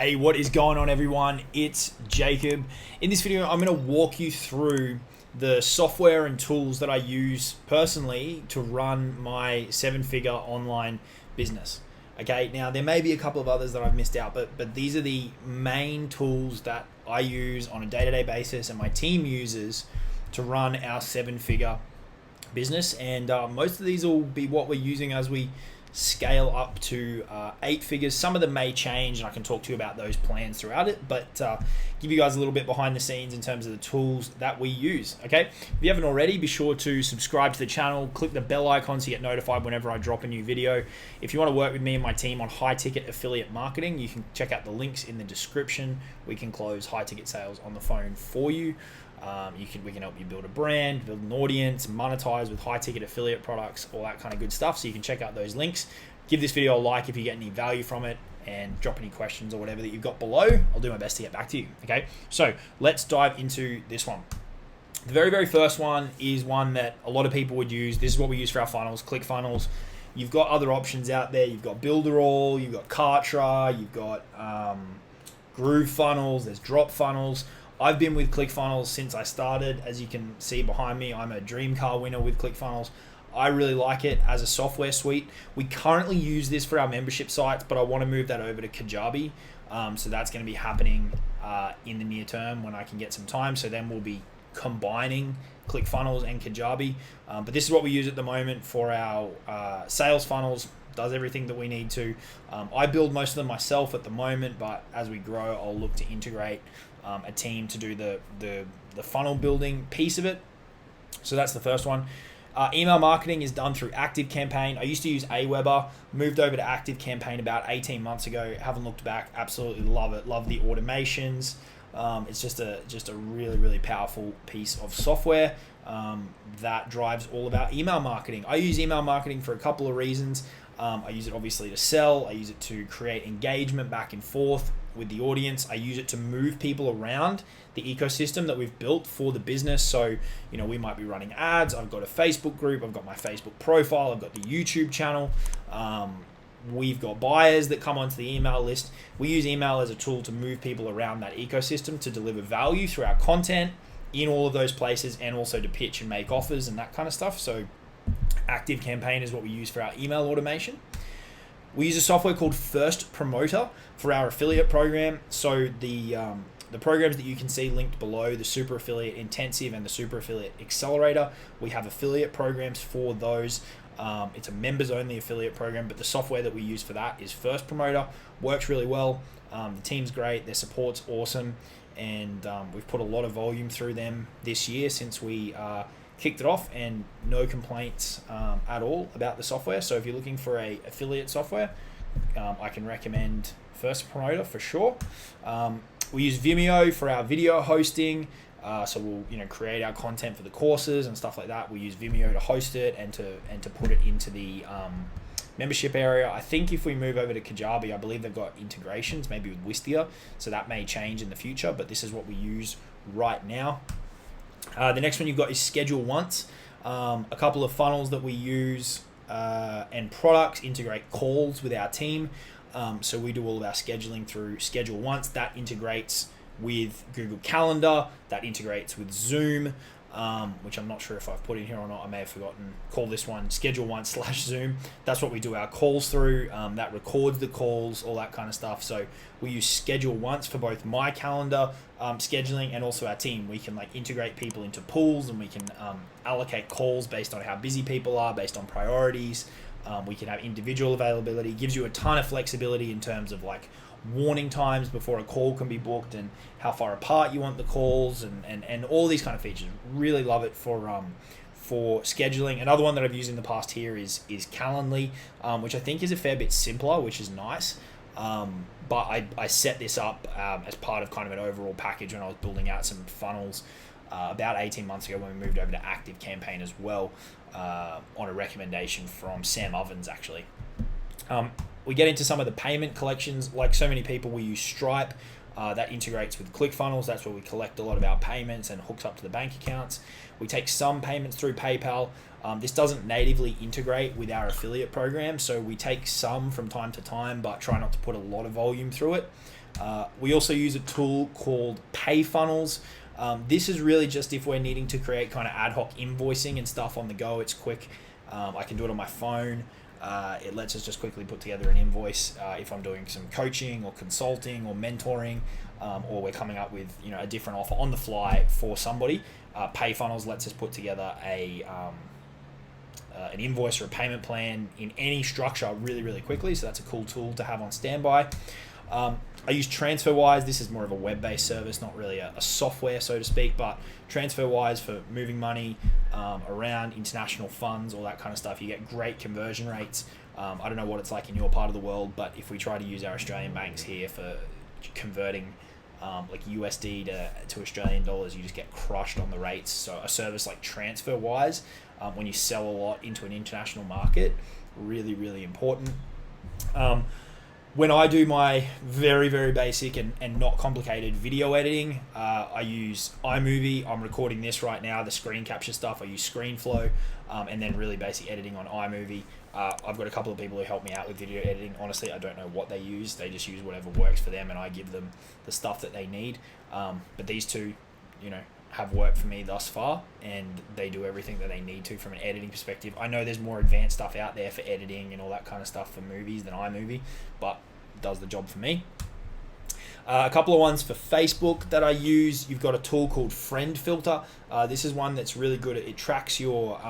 Hey, what is going on, everyone? It's Jacob. In this video, I'm going to walk you through the software and tools that I use personally to run my 7-figure online business. Okay, now there may be a couple of others that I've missed out, but these are the main tools that I use on a day-to-day basis and my team uses to run our 7-figure business. And most of these will be what we're using as we scale up to 8 figures. Some of them may change, and I can talk to you about those plans throughout it, but give you guys a little bit behind the scenes in terms of the tools that we use. Okay, if you haven't already, be sure to subscribe to the channel, click the bell icon to get notified whenever I drop a new video. If you want to work with me and my team on high ticket affiliate marketing, you can check out the links in the description. We can close high ticket sales on the phone for you. We can help you build a brand, build an audience, monetize with high ticket affiliate products, all that kind of good stuff. So you can check out those links. Give this video a like if you get any value from it, and drop any questions or whatever that you've got below. I'll do my best to get back to you. Okay, so let's dive into this one. The very, very first one is one that a lot of people would use. This is what we use for our funnels, ClickFunnels. You've got other options out there. You've got Builderall, you've got Kartra, you've got Groove Funnels, there's Drop Funnels. I've been with ClickFunnels since I started. As you can see behind me, I'm a dream car winner with ClickFunnels. I really like it as a software suite. We currently use this for our membership sites, but I want to move that over to Kajabi. So that's going to be happening in the near term when I can get some time. So then we'll be combining ClickFunnels and Kajabi. But this is what we use at the moment for our sales funnels. Does everything that we need to. I build most of them myself at the moment, but as we grow, I'll look to integrate a team to do the funnel building piece of it. So that's the first one. Email marketing is done through ActiveCampaign. I used to use Aweber, moved over to ActiveCampaign about 18 months ago. Haven't looked back. Absolutely love it. Love the automations. It's just a really, really powerful piece of software that drives all of our email marketing. I use email marketing for a couple of reasons. I use it obviously to sell. I use it to create engagement back and forth with the audience. I use it to move people around the ecosystem that we've built for the business. So, we might be running ads. I've got a Facebook group. I've got my Facebook profile. I've got the YouTube channel. We've got buyers that come onto the email list. We use email as a tool to move people around that ecosystem to deliver value through our content in all of those places, and also to pitch and make offers and that kind of stuff. So ActiveCampaign is what we use for our email automation. We use a software called First Promoter for our affiliate program. So the programs that you can see linked below, the Super Affiliate Intensive and the Super Affiliate Accelerator, we have affiliate programs for those. It's a members only affiliate program, but the software that we use for that is First Promoter. Works really well. The team's great. Their support's awesome. And we've put a lot of volume through them this year since we kicked it off, and no complaints at all about the software. So if you're looking for a affiliate software, I can recommend First Promoter for sure. We use Vimeo for our video hosting. So we'll create our content for the courses and stuff like that. We use Vimeo to host it and to put it into the membership area. I think if we move over to Kajabi, I believe they've got integrations maybe with Wistia, so that may change in the future, but this is what we use right now. The next one you've got is Schedule Once. A couple of funnels that we use and products integrate calls with our team. So we do all of our scheduling through Schedule Once. That integrates with Google Calendar. That integrates with Zoom, which I'm not sure if I've put in here or not. I may have forgotten. Call this one Schedule Once/Zoom. That's what we do our calls through. That records the calls, all that kind of stuff. So we use Schedule Once for both my calendar scheduling and also our team. We can integrate people into pools, and we can allocate calls based on how busy people are, based on priorities. We can have individual availability. It gives you a ton of flexibility in terms of warning times before a call can be booked, and how far apart you want the calls, and all these kind of features. Really love it for scheduling. Another one that I've used in the past here is Calendly, which I think is a fair bit simpler, which is nice. But I set this up as part of kind of an overall package when I was building out some funnels about 18 months ago, when we moved over to ActiveCampaign as well, on a recommendation from Sam Ovens actually. We get into some of the payment collections. Like so many people, we use Stripe. That integrates with ClickFunnels. That's where we collect a lot of our payments and hooks up to the bank accounts. We take some payments through PayPal. This doesn't natively integrate with our affiliate program, so we take some from time to time, but try not to put a lot of volume through it. We also use a tool called PayFunnels. This is really just if we're needing to create kind of ad hoc invoicing and stuff on the go. It's quick. I can do it on my phone. It lets us just quickly put together an invoice if I'm doing some coaching or consulting or mentoring, or we're coming up with a different offer on the fly for somebody. PayFunnels lets us put together an invoice or a payment plan in any structure really, really quickly. So that's a cool tool to have on standby. I use Transferwise. This is more of a web-based service, not really a software, so to speak, but Transferwise for moving money around international funds, all that kind of stuff. You get great conversion rates. I don't know what it's like in your part of the world, but if we try to use our Australian banks here for converting like USD to Australian dollars, you just get crushed on the rates. So a service like Transferwise, when you sell a lot into an international market, really, really important. When I do my very, very basic and not complicated video editing, I use iMovie. I'm recording this right now, the screen capture stuff. I use Screenflow, and then really basic editing on iMovie. I've got a couple of people who help me out with video editing. Honestly, I don't know what they use. They just use whatever works for them, and I give them the stuff that they need. But these two, have worked for me thus far, and they do everything that they need to from an editing perspective. I know there's more advanced stuff out there for editing and all that kind of stuff for movies than iMovie, but it does the job for me. A couple of ones for Facebook that I use. You've got a tool called Friend Filter. This is one that's really good. It tracks your,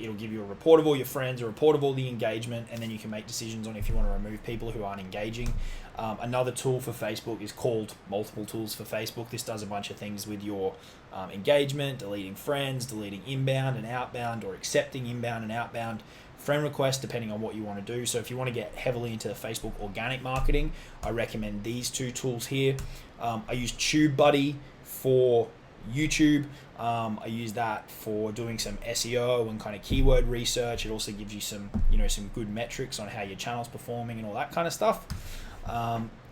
it'll give you a report of all your friends, a report of all the engagement, and then you can make decisions on if you want to remove people who aren't engaging. Another tool for Facebook is called Multiple Tools for Facebook. This does a bunch of things with your engagement, deleting friends, deleting inbound and outbound, or accepting inbound and outbound friend requests, depending on what you want to do. So if you want to get heavily into Facebook organic marketing, I recommend these two tools here. I use TubeBuddy for YouTube. I use that for doing some SEO and kind of keyword research. It also gives you some good metrics on how your channel's performing and all that kind of stuff.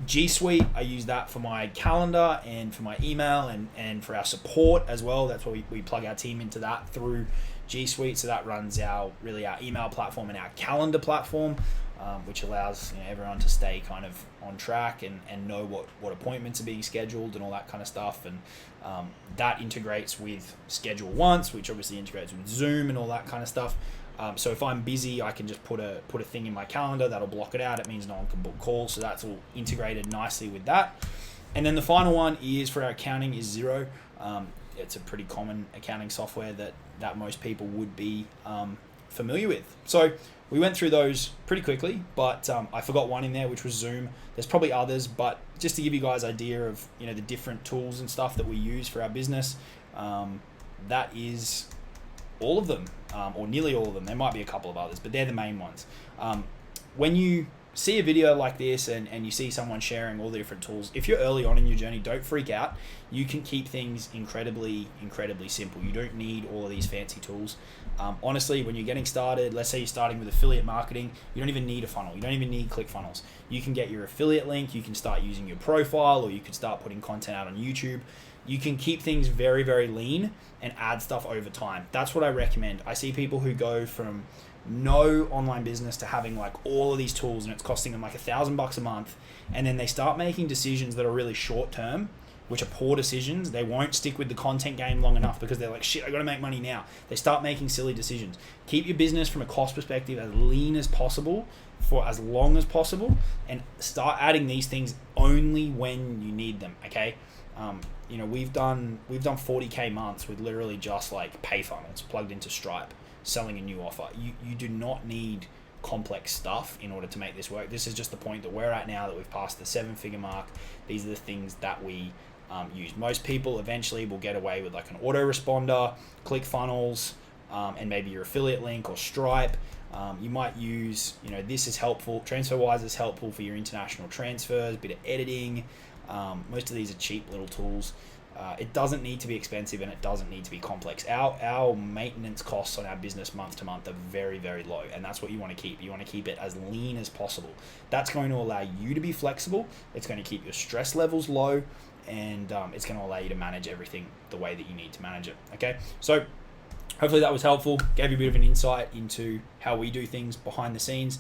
G Suite, I use that for my calendar and for my email and for our support as well. That's why we plug our team into that through G Suite. So that runs our email platform and our calendar platform, which allows everyone to stay kind of on track and know what appointments are being scheduled and all that kind of stuff. And that integrates with Schedule Once, which obviously integrates with Zoom and all that kind of stuff. So if I'm busy, I can just put a thing in my calendar that'll block it out. It means no one can book calls. So that's all integrated nicely with that. And then the final one is for our accounting is Xero. It's a pretty common accounting software that most people would be familiar with. So we went through those pretty quickly, but I forgot one in there, which was Zoom. There's probably others, but just to give you guys an idea of the different tools and stuff that we use for our business, that is all of them, or nearly all of them. There might be a couple of others, but they're the main ones. When you see a video like this and you see someone sharing all the different tools, if you're early on in your journey, don't freak out. You can keep things incredibly, incredibly simple. You don't need all of these fancy tools. Honestly, when you're getting started, let's say you're starting with affiliate marketing, you don't even need a funnel. You don't even need ClickFunnels. You can get your affiliate link. You can start using your profile, or you could start putting content out on YouTube. You can keep things very, very lean and add stuff over time. That's what I recommend. I see people who go from no online business to having like all of these tools and it's costing them like $1,000 a month, and then they start making decisions that are really short term, which are poor decisions. They won't stick with the content game long enough because they're like, shit, I gotta make money now. They start making silly decisions. Keep your business from a cost perspective as lean as possible for as long as possible, and start adding these things only when you need them. Okay. We've done 40K months with literally just like PayFunnels plugged into Stripe, selling a new offer. You do not need complex stuff in order to make this work. This is just the point that we're at now, that we've passed the 7-figure mark. These are the things that we use. Most people eventually will get away with like an autoresponder, ClickFunnels, and maybe your affiliate link or Stripe. You might use, this is helpful. Transferwise is helpful for your international transfers, bit of editing. Most of these are cheap little tools. It doesn't need to be expensive, and it doesn't need to be complex. Our maintenance costs on our business month to month are very, very low, and that's what you want to keep. You want to keep it as lean as possible. That's going to allow you to be flexible. It's going to keep your stress levels low, and it's going to allow you to manage everything the way that you need to manage it. Okay, so hopefully that was helpful. Gave you a bit of an insight into how we do things behind the scenes.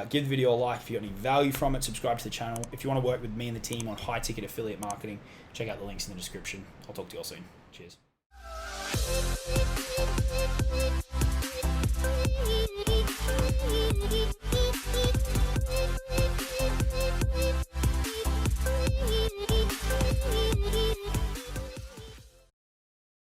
Give the video a like if you got any value from it. Subscribe to the channel. If you want to work with me and the team on high ticket affiliate marketing, check out the links in the description. I'll talk to you all soon. Cheers. We'll be right back.